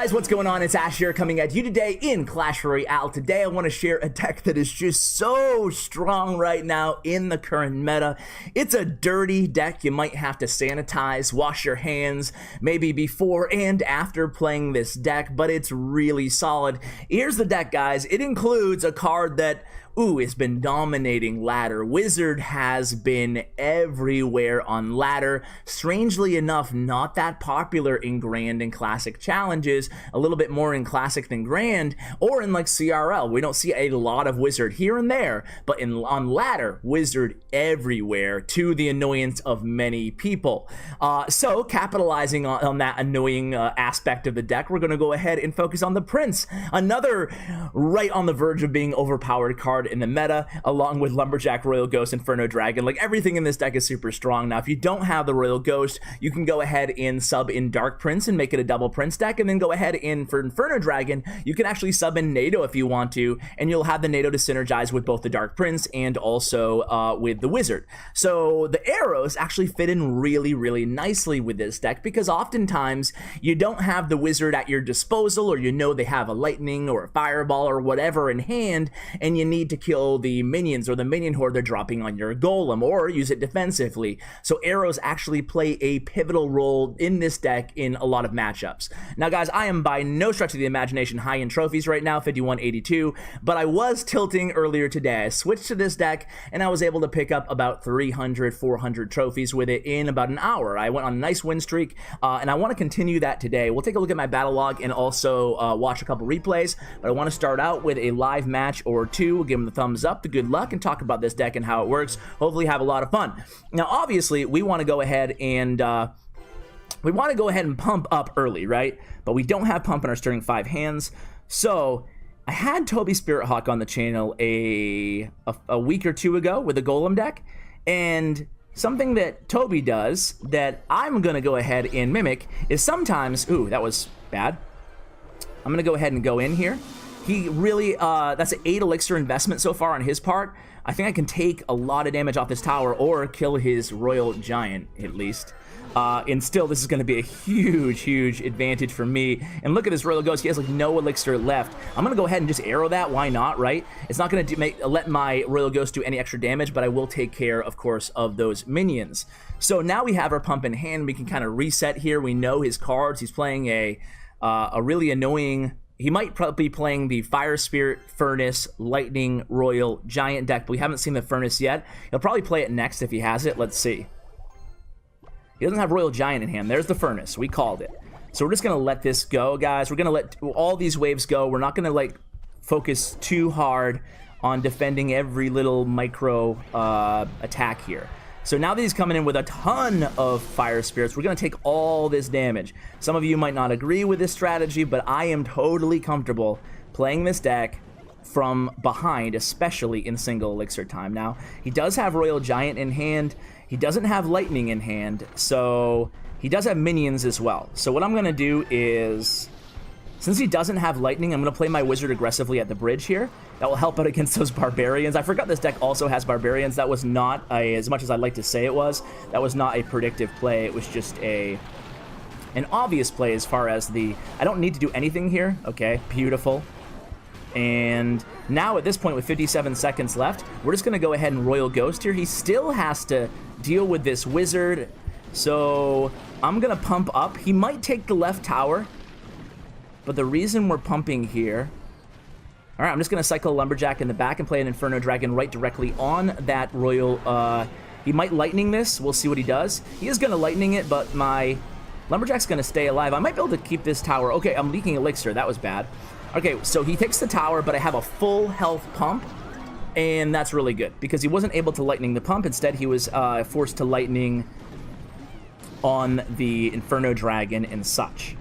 guys, what's going on? It's Ash here coming at you today in Clash Royale. Today I want to share a deck that is just so strong right now in the current meta. It's a dirty deck. You might have to sanitize, wash your hands, maybe before and after playing this deck, but it's really solid. Here's the deck, guys. It includes a card that it's been dominating ladder. Wizard has been everywhere on ladder. Strangely enough, not that popular in Grand and Classic challenges. A little bit more in Classic than Grand, or in like CRL. We don't see a lot of Wizard here and there, but on ladder, Wizard everywhere, to the annoyance of many people. So capitalizing on that annoying aspect of the deck, we're going to go ahead and focus on the Prince. Another right on the verge of being overpowered card in the meta, along with Lumberjack, Royal Ghost, Inferno Dragon. Like, everything in this deck is super strong. Now, if you don't have the Royal Ghost, you can go ahead and sub in Dark Prince and make it a double Prince deck, and then go ahead in for Inferno Dragon. You can actually sub in NATO if you want to, and you'll have the NATO to synergize with both the Dark Prince and also with the Wizard. So the arrows actually fit in really, really nicely with this deck, because oftentimes you don't have the Wizard at your disposal, or you know they have a Lightning or a Fireball or whatever in hand, and you need to kill the minions or the minion horde they're dropping on your Golem, or use it defensively. So arrows actually play a pivotal role in this deck in a lot of matchups. Now, guys, I am by no stretch of the imagination high in trophies right now, 5182, but I was tilting earlier today. I switched to this deck, and I was able to pick up about 300, 400 trophies with it in about an hour. I went on a nice win streak, and I want to continue that today. We'll take a look at my battle log and also watch a couple replays, but I want to start out with a live match or two. We'll give them the thumbs up, the good luck, and talk about this deck and how it works. Hopefully have a lot of fun. Now, obviously, we want to go ahead and pump up early, right? But we don't have pump in our starting 5 hands. So I had Toby Spirit Hawk on the channel a week or two ago with a Golem deck, and something that Toby does that I'm gonna go ahead and mimic is sometimes, that was bad. I'm gonna go ahead and go in here. He really, that's an 8 elixir investment so far on his part. I think I can take a lot of damage off this tower, or kill his Royal Giant, at least. And still, this is going to be a huge, huge advantage for me. And look at this Royal Ghost. He has like no elixir left. I'm going to go ahead and just arrow that. Why not, right? It's not going to let my Royal Ghost do any extra damage, but I will take care, of course, of those minions. So now we have our pump in hand. We can kind of reset here. We know his cards. He's playing a really annoying... He might probably be playing the Fire Spirit, Furnace, Lightning, Royal, Giant deck, but we haven't seen the Furnace yet. He'll probably play it next if he has it. Let's see. He doesn't have Royal Giant in hand. There's the Furnace. We called it. So we're just going to let this go, guys. We're going to let all these waves go. We're not going to, like, focus too hard on defending every little micro attack here. So now that he's coming in with a ton of Fire Spirits, we're going to take all this damage. Some of you might not agree with this strategy, but I am totally comfortable playing this deck from behind, especially in single elixir time. Now, he does have Royal Giant in hand. He doesn't have Lightning in hand, so he does have minions as well. So what I'm going to do is, since he doesn't have Lightning, I'm going to play my Wizard aggressively at the bridge here. That will help out against those Barbarians. I forgot this deck also has Barbarians. That was not, as much as I'd like to say it was, that was not a predictive play. It was just an obvious play as far as I don't need to do anything here. Okay, beautiful. And now at this point with 57 seconds left, we're just going to go ahead and Royal Ghost here. He still has to deal with this Wizard. So I'm going to pump up. He might take the left tower. But the reason we're pumping here... All right, I'm just going to cycle Lumberjack in the back and play an Inferno Dragon right directly on that Royal... he might Lightning this. We'll see what he does. He is going to Lightning it, but my Lumberjack's going to stay alive. I might be able to keep this tower. Okay, I'm leaking Elixir. That was bad. Okay, so he takes the tower, but I have a full health pump, and that's really good, because he wasn't able to Lightning the pump. Instead, he was forced to Lightning on the Inferno Dragon and such.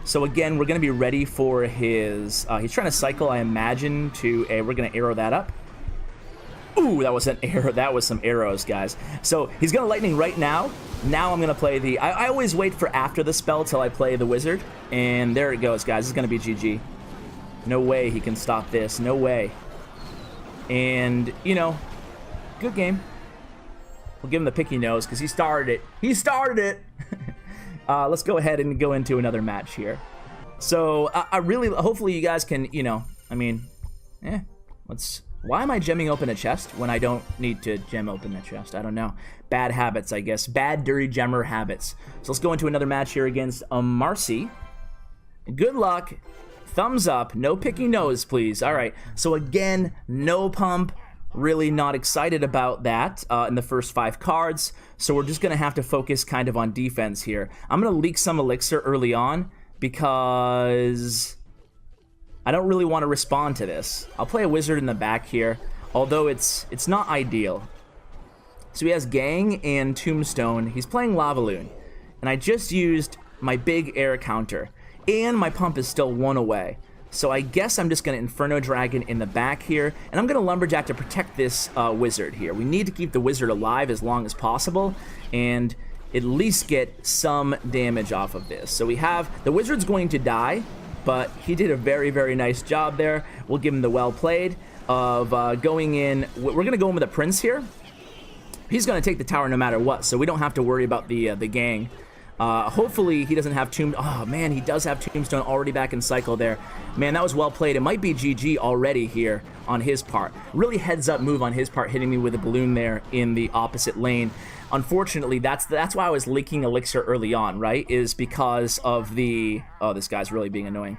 So again, we're going to be ready for his... he's trying to cycle, I imagine, to a... We're going to arrow that up. Ooh, that was an arrow. That was some arrows, guys. So he's going to Lightning right now. Now I'm going to play the... I always wait for after the spell till I play the Wizard. And there it goes, guys. This is going to be GG. No way he can stop this. No way. And, you know, good game. We'll give him the picky nose because he started it. He started it! Let's go ahead and go into another match here. So I really, hopefully you guys can, you know, I mean, why am I gemming open a chest when I don't need to gem open a chest? I don't know. Bad habits, I guess. Bad, dirty gemmer habits. So let's go into another match here against Marcy. Good luck. Thumbs up. No picky nose, please. All right. So again, no pump. Really not excited about that in the first 5 cards. So we're just going to have to focus kind of on defense here. I'm going to leak some elixir early on because I don't really want to respond to this. I'll play a wizard in the back here, although it's not ideal. So he has Gang and Tombstone. He's playing Lavaloon. And I just used my big air counter. And my pump is still 1 away. So I guess I'm just going to Inferno Dragon in the back here. And I'm going to Lumberjack to protect this wizard here. We need to keep the wizard alive as long as possible. And at least get some damage off of this. So we have, the wizard's going to die. But he did a very, very nice job there. We'll give him the well played of going in. We're going to go in with a prince here. He's going to take the tower no matter what, so we don't have to worry about the gang. Hopefully he doesn't have oh man, he does have Tombstone already back in cycle there. Man, that was well played. It might be GG already here on his part. Really heads up move on his part, hitting me with a balloon there in the opposite lane. Unfortunately, that's why I was leaking elixir early on, right? Is because of the... Oh, this guy's really being annoying.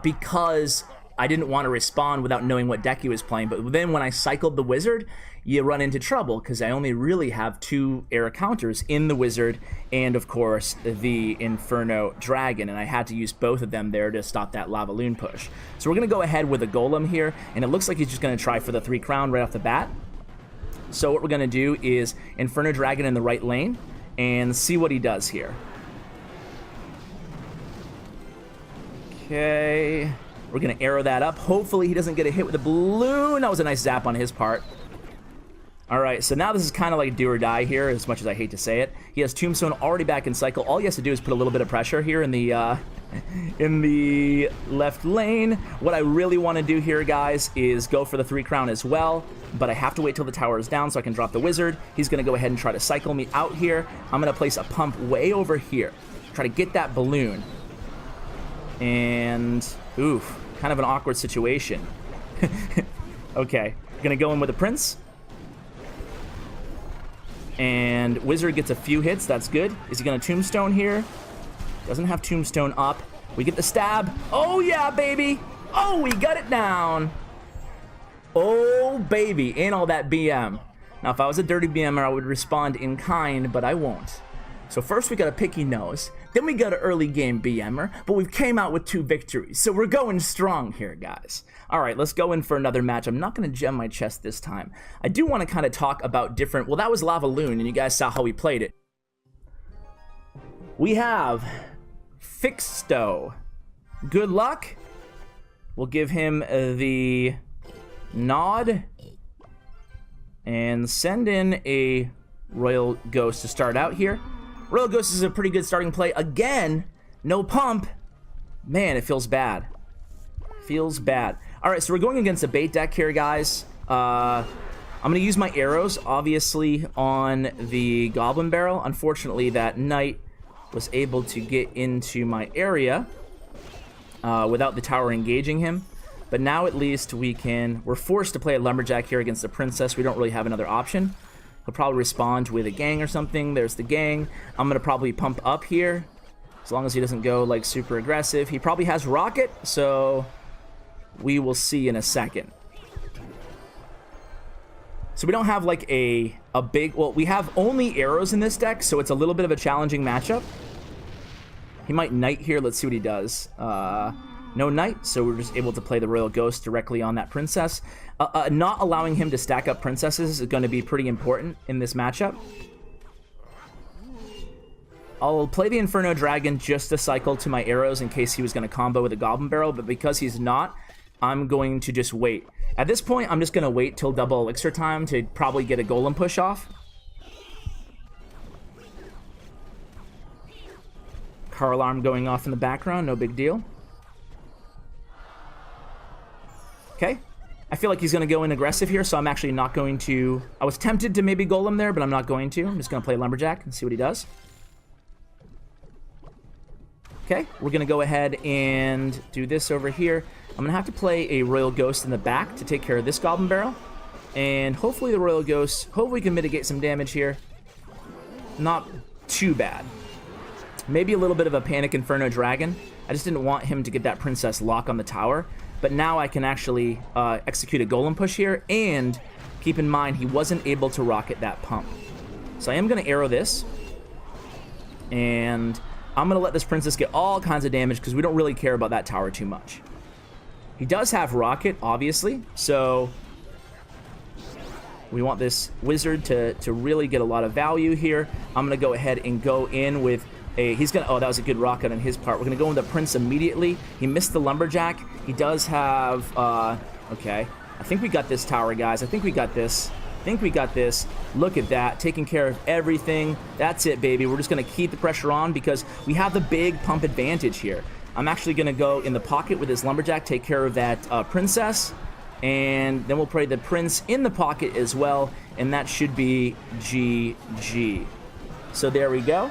Because I didn't want to respond without knowing what deck he was playing. But then when I cycled the wizard, you run into trouble because I only really have 2 air counters in the wizard and, of course, the Inferno Dragon. And I had to use both of them there to stop that Lavaloon push. So we're going to go ahead with a Golem here. And it looks like he's just going to try for the 3 crown right off the bat. So what we're going to do is Inferno Dragon in the right lane and see what he does here. Okay. We're going to arrow that up. Hopefully he doesn't get a hit with a balloon. That was a nice zap on his part. All right, so now this is kind of like do or die here, as much as I hate to say it. He has Tombstone already back in cycle. All he has to do is put a little bit of pressure here in the left lane. What I really want to do here, guys, is go for the 3 crown as well, but I have to wait till the tower is down so I can drop the wizard. He's going to go ahead and try to cycle me out here. I'm going to place a pump way over here, try to get that balloon. And, oof, kind of an awkward situation. Okay, going to go in with a prince. And wizard gets a few hits. That's good. Is he going to Tombstone here? Doesn't have Tombstone up. We get the stab. Oh, yeah, baby. Oh, we got it down. Oh, baby. And all that BM. Now, if I was a dirty BMer, I would respond in kind, but I won't. So first we got a picky nose. Then we got an early game BMer. But we've came out with 2 victories. So we're going strong here, guys. All right, let's go in for another match. I'm not going to gem my chest this time. I do want to kind of talk about different... Well, that was Lavaloon, and you guys saw how we played it. We have Fixsto. Good luck. We'll give him the nod. And send in a Royal Ghost to start out here. Royal Ghost is a pretty good starting play. Again, no pump. Man, it feels bad. Feels bad. All right, so we're going against a bait deck here, guys. I'm going to use my arrows, obviously, on the Goblin Barrel. Unfortunately, that Knight was able to get into my area without the tower engaging him. But now, at least, we're forced to play a Lumberjack here against the Princess. We don't really have another option. He'll probably respond with a gang or something. There's the gang. I'm going to probably pump up here, as long as he doesn't go, like, super aggressive. He probably has Rocket, so... we will see in a second. So we don't have like a big... Well, we have only arrows in this deck, so it's a little bit of a challenging matchup. He might Knight here. Let's see what he does. No Knight, so we're just able to play the Royal Ghost directly on that Princess. Not allowing him to stack up Princesses is going to be pretty important in this matchup. I'll play the Inferno Dragon just to cycle to my arrows in case he was going to combo with a Goblin Barrel, but because he's not, I'm going to just wait. At this point, I'm just going to wait till double elixir time to probably get a Golem push off. Car alarm going off in the background, no big deal. Okay. I feel like he's going to go in aggressive here, so I'm actually not going to... I was tempted to maybe Golem there, but I'm not going to. I'm just going to play Lumberjack and see what he does. Okay, we're going to go ahead and do this over here. I'm going to have to play a Royal Ghost in the back to take care of this Goblin Barrel. And hopefully the Royal Ghost, hopefully we can mitigate some damage here. Not too bad. Maybe a little bit of a Panic Inferno Dragon. I just didn't want him to get that Princess lock on the tower. But now I can actually execute a Golem push here. And keep in mind, he wasn't able to rocket that pump. So I am going to arrow this. And I'm going to let this Princess get all kinds of damage because we don't really care about that tower too much. He does have rocket, obviously. So we want this Wizard to really get a lot of value here. I'm going to go ahead and go in with a... He's going to... Oh, that was a good rocket on his part. We're going to go with the Prince immediately. He missed the Lumberjack. He does have... okay. I think we got this tower, guys. I think we got this. Look at that, taking care of everything. That's it, baby. We're just going to keep the pressure on because we have the big pump advantage here. I'm actually going to go in the pocket with this Lumberjack, take care of that Princess, and then we'll play the Prince in the pocket as well, and that should be GG. So there we go.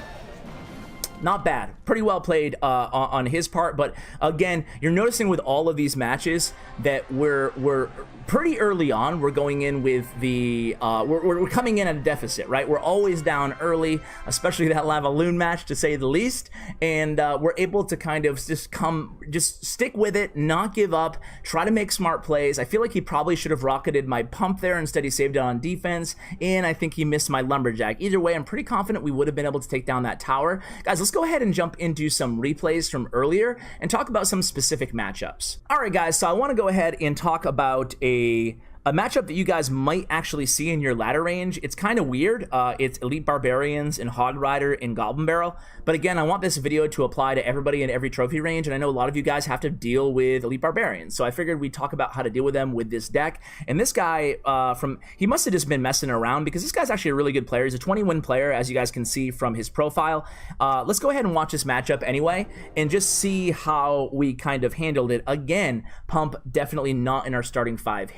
Not bad. Pretty well played on his part, but again, you're noticing with all of these matches that we're pretty early on. We're going in with the we're coming in at a deficit, right? We're always down early, especially that Lava Loon match, to say the least, and we're able to kind of just stick with it, not give up, try to make smart plays. I feel like he probably should have rocketed my pump there. Instead, he saved it on defense, and I think he missed my Lumberjack. Either way, I'm pretty confident we would have been able to take down that tower. Guys, let's go ahead and jump into some replays from earlier and talk about some specific matchups. All right, guys, so I want to go ahead and talk about a matchup that you guys might actually see in your ladder range. It's kind of weird. It's Elite Barbarians and Hog Rider and Goblin Barrel. But again, I want this video to apply to everybody in every trophy range, and I know a lot of you guys have to deal with Elite Barbarians. So I figured we'd talk about how to deal with them with this deck. And this guy, he must have just been messing around because this guy's actually a really good player. He's a 20-win player, as you guys can see from his profile. Let's go ahead and watch this matchup anyway and just see how we kind of handled it. Again, Pump definitely not in our starting 5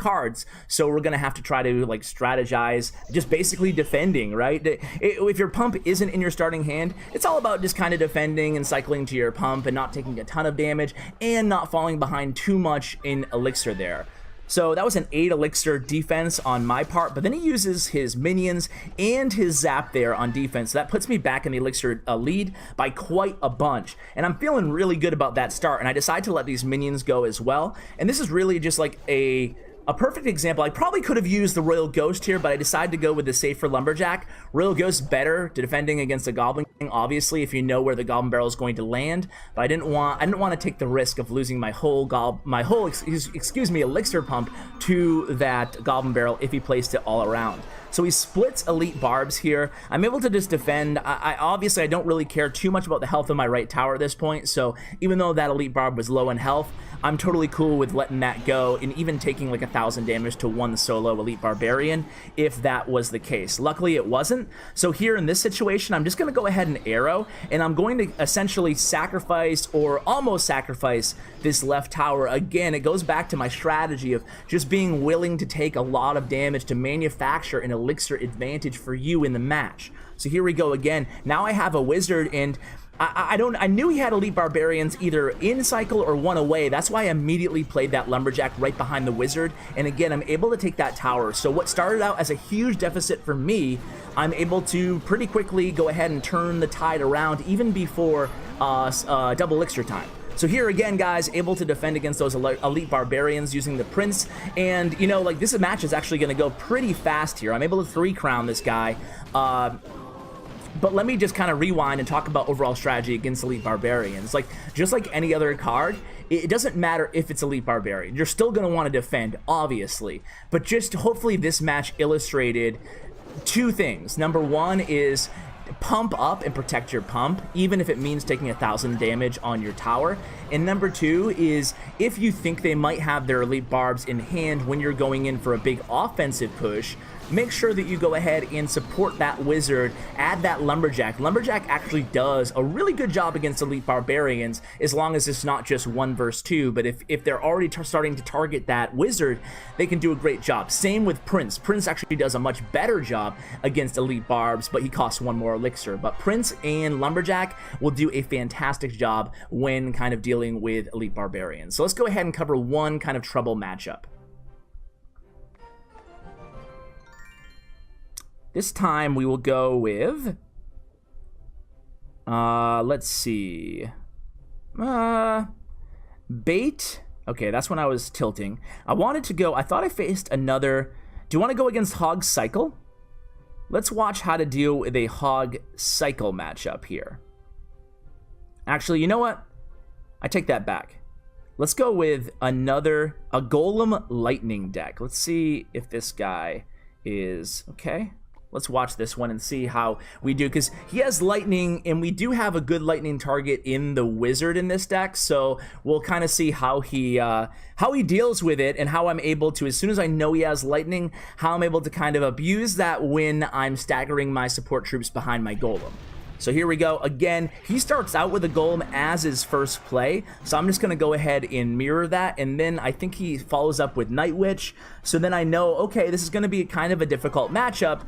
cards, so we're gonna have to try to like strategize, just basically defending, right? If your Pump isn't in your starting hand, it's all about just kind of defending and cycling to your Pump and not taking a ton of damage and not falling behind too much in elixir there. So that was an 8 elixir defense on my part, but then he uses his minions and his zap there on defense. So that puts me back in the elixir lead by quite a bunch. And I'm feeling really good about that start, and I decide to let these minions go as well. And this is really just like a perfect example. I probably could have used the Royal Ghost here, but I decided to go with the safer Lumberjack. Royal Ghost better to defending against a Goblin King, obviously, if you know where the Goblin Barrel is going to land. But I didn't want to take the risk of losing my whole elixir pump to that Goblin Barrel if he placed it all around. So he splits Elite Barbs here. I'm able to just defend. Obviously, I don't really care too much about the health of my right tower at this point, so even though that Elite Barb was low in health, I'm totally cool with letting that go and even taking like 1,000 damage to one solo Elite Barbarian if that was the case. Luckily, it wasn't. So here in this situation, I'm just going to go ahead and arrow, and I'm going to essentially sacrifice or almost sacrifice this left tower. Again, it goes back to my strategy of just being willing to take a lot of damage to manufacture an elixir advantage for you in the match. So here we go again. Now I have a Wizard, and I knew he had Elite Barbarians either in cycle or one away. That's why I immediately played that Lumberjack right behind the Wizard. And again, I'm able to take that tower. So what started out as a huge deficit for me, I'm able to pretty quickly go ahead and turn the tide around even before double elixir time. So here again, guys, able to defend against those Elite Barbarians using the Prince. And, you know, like this match is actually going to go pretty fast here. I'm able to 3-crown this guy. But let me just kind of rewind and talk about overall strategy against Elite Barbarians. Like, just like any other card, it doesn't matter if it's Elite Barbarian. You're still going to want to defend, obviously. But just hopefully this match illustrated 2 things. Number 1 is pump up and protect your pump, even if it means taking 1,000 damage on your tower. And number 2 is if you think they might have their Elite Barbs in hand when you're going in for a big offensive push, make sure that you go ahead and support that wizard, add that lumberjack. Lumberjack actually does a really good job against elite barbarians, as long as it's not just 1 versus 2, but if they're already starting to target that wizard, they can do a great job. Same with Prince. Prince actually does a much better job against elite barbs, but he costs 1 more elixir. But Prince and lumberjack will do a fantastic job when kind of dealing with elite barbarians. So let's go ahead and cover one kind of trouble matchup. This time we will go with, let's see, bait. Okay, that's when I was tilting. I wanted to go, I thought I faced another, do you want to go against Hog Cycle? Let's watch how to deal with a Hog Cycle matchup here. Actually, you know what? I take that back. Let's go with a Golem Lightning deck. Let's see if this guy is, okay. Let's watch this one and see how we do, because he has lightning, and we do have a good lightning target in the wizard in this deck, so we'll kind of see how he deals with it, and how I'm able to, as soon as I know he has lightning, how I'm able to kind of abuse that when I'm staggering my support troops behind my golem. So here we go. Again, he starts out with a golem as his first play, so I'm just going to go ahead and mirror that, and then I think he follows up with Night Witch, so then I know, okay, this is going to be kind of a difficult matchup,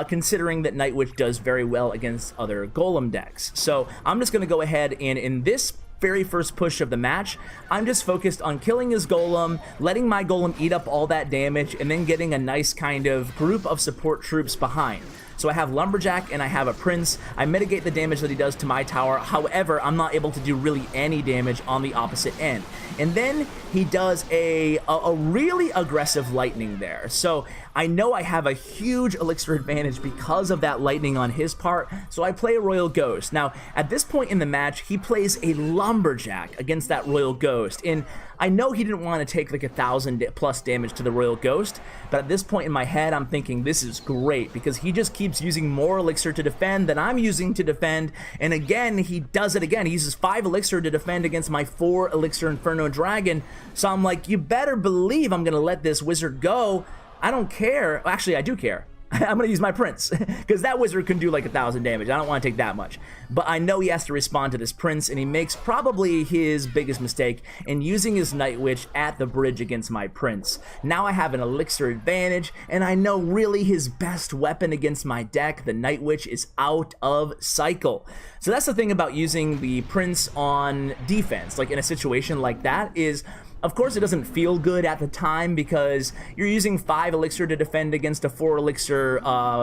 considering that Night Witch does very well against other golem decks. So I'm just going to go ahead and, in this very first push of the match, I'm just focused on killing his golem, letting my golem eat up all that damage, and then getting a nice kind of group of support troops behind. So I have Lumberjack and I have a Prince. I mitigate the damage that he does to my tower. However, I'm not able to do really any damage on the opposite end. And then he does a really aggressive lightning there. So I know I have a huge elixir advantage because of that lightning on his part. So I play a Royal Ghost. Now, at this point in the match, he plays a Lumberjack against that Royal Ghost. And I know he didn't want to take like 1,000 plus damage to the Royal Ghost, but at this point in my head, I'm thinking this is great because he just keeps using more elixir to defend than I'm using to defend. And again, he does it again. He uses 5 elixir to defend against my 4 elixir Inferno Dragon. So I'm like, you better believe I'm going to let this wizard go. I don't care. Actually, I do care. I'm going to use my Prince, because that wizard can do like 1,000 damage. I don't want to take that much. But I know he has to respond to this Prince, and he makes probably his biggest mistake in using his Night Witch at the bridge against my Prince. Now I have an elixir advantage, and I know really his best weapon against my deck, the Night Witch, is out of cycle. So that's the thing about using the Prince on defense, like in a situation like that, is of course, it doesn't feel good at the time because you're using 5 elixir to defend against a 4 elixir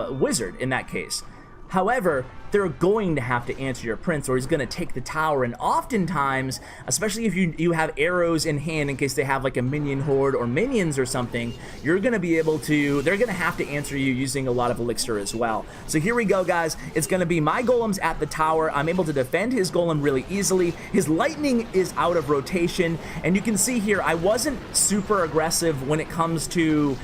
wizard in that case. However, they're going to have to answer your Prince, or he's going to take the tower, and oftentimes, especially if you have arrows in hand in case they have like a minion horde or minions or something, you're going to be able to, they're going to have to answer you using a lot of elixir as well. So here we go, guys. It's going to be my golems at the tower. I'm able to defend his golem really easily. His lightning is out of rotation, and you can see here, I wasn't super aggressive when it comes to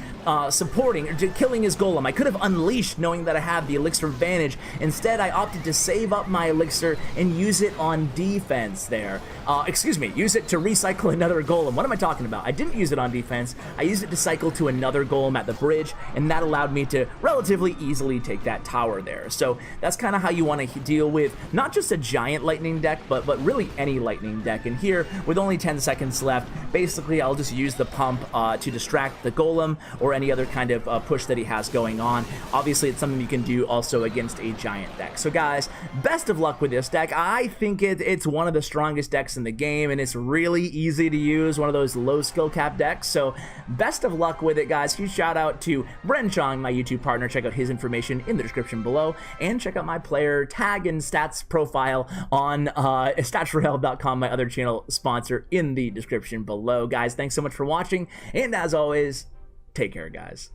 supporting or killing his golem. I could have unleashed knowing that I have the elixir advantage. Instead, I opted to save up my elixir and use it on defense there. Excuse me, use it to recycle another golem. What am I talking about? I didn't use it on defense. I used it to cycle to another golem at the bridge, and that allowed me to relatively easily take that tower there. So that's kind of how you want to deal with not just a giant lightning deck, but really any lightning deck. And here, with only 10 seconds left, basically I'll just use the pump to distract the golem or any other kind of push that he has going on. Obviously, it's something you can do also against a giant deck. So guys, best of luck with this deck. I think it's one of the strongest decks in the game, and it's really easy to use, one of those low skill cap decks. So best of luck with it, guys. Huge shout out to Bren Chong, my YouTube partner. Check out his information in the description below, and check out my player tag and stats profile on statsforhell.com, my other channel sponsor, in the description below. Guys, thanks so much for watching, and as always, take care, guys.